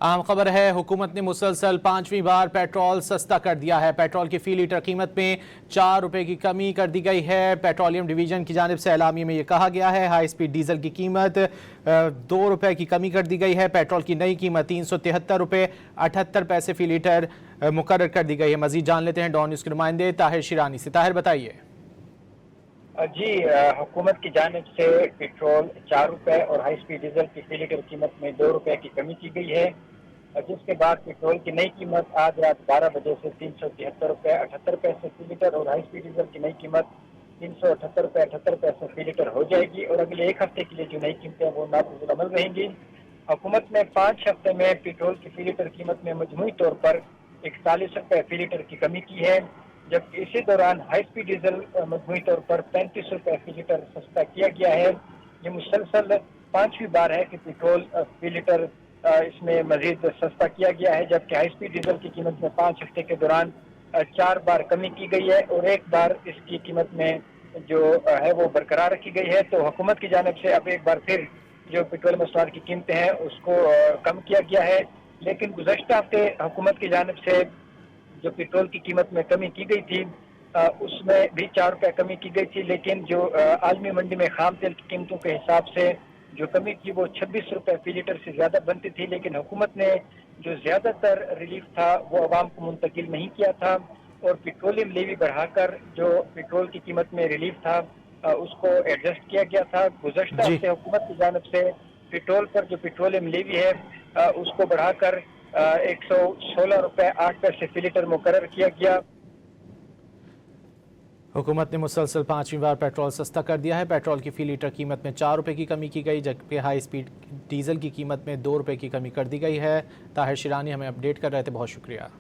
अहम खबर है, हुकूमत ने मुसलसल 5वीं बार पेट्रोल सस्ता कर दिया है। पेट्रोल की फी लीटर कीमत में 4 रुपए की कमी कर दी गई है। पेट्रोलियम डिवीजन की जानिब से एलामिया में यह कहा गया है, हाई स्पीड डीजल की कीमत 2 रुपए की कमी कर दी गई है। पेट्रोल की नई कीमत 373 रुपए 78 पैसे फी लीटर मुकर्रर कर दी गई है। मजीद जान लेते हैं डॉन न्यूज़ के नुमाइंदे ताहिर शिरानी से। ताहिर, बताइए। जी, हुकूमत की जानिब से पेट्रोल 4 रुपए और हाई स्पीड डीजल की फी लीटर कीमत में 2 रुपए की कमी की गई है, जिसके बाद पेट्रोल की नई कीमत आज रात 12 बजे से 373 रुपए 78 पैसे फी लीटर और हाई स्पीड डीजल की नई कीमत 378 रुपए 78 पैसे फी लीटर हो जाएगी और अगले एक हफ्ते के लिए जो नई कीमतें हैं वो नाफिजुल अमल रहेंगी। हुकूमत ने 5 हफ्ते में पेट्रोल की फी लीटर कीमत में मजमूई तौर पर 41 रुपए फी लीटर की कमी की है, जबकि इसी दौरान हाई स्पीड डीजल मजमूई तौर पर 35 रुपए फी लीटर सस्ता किया गया है। ये मुसलसल 5वीं बार है कि पेट्रोल फी लीटर इसमें मजीद सस्ता किया गया है, जबकि हाई स्पीड डीजल की कीमत में 5 हफ्ते के दौरान 4 बार कमी की गई है और एक बार इसकी कीमत में जो है वो बरकरार रखी गई है। तो हुकूमत की जानिब से अब एक बार फिर जो पेट्रोल मसनूआत की कीमतें हैं उसको कम किया गया है, लेकिन गुज़श्ता हफ्ते हुकूमत की जानिब से जो पेट्रोल की कीमत में कमी की गई थी उसमें भी 4 रुपए कमी की गई थी, लेकिन जो आलमी मंडी में खाम तेल की कीमतों के हिसाब से जो कमी थी वो 26 रुपए फी लीटर से ज़्यादा बनती थी, लेकिन हुकूमत ने जो ज़्यादातर रिलीफ था वो आवाम को मुंतकिल नहीं किया था और पेट्रोलियम लेवी बढ़ाकर जो पेट्रोल की कीमत में रिलीफ था उसको एडजस्ट किया गया था। गुज़श्ता जी, हफ्ते हुकूमत की जानिब से पेट्रोल पर जो पेट्रोलियम लेवी है उसको बढ़ाकर 116 रुपए 8 पैसे फी लीटर मुकर्रर किया गया। हुकूमत ने मुसलसल 5वीं बार पेट्रोल सस्ता कर दिया है। पेट्रोल की फी लीटर कीमत में 4 रुपए की कमी की गई, जबकि हाई स्पीड डीजल की कीमत में 2 रुपए की कमी कर दी गई है। ताहिर शिरानी हमें अपडेट कर रहे थे, बहुत शुक्रिया।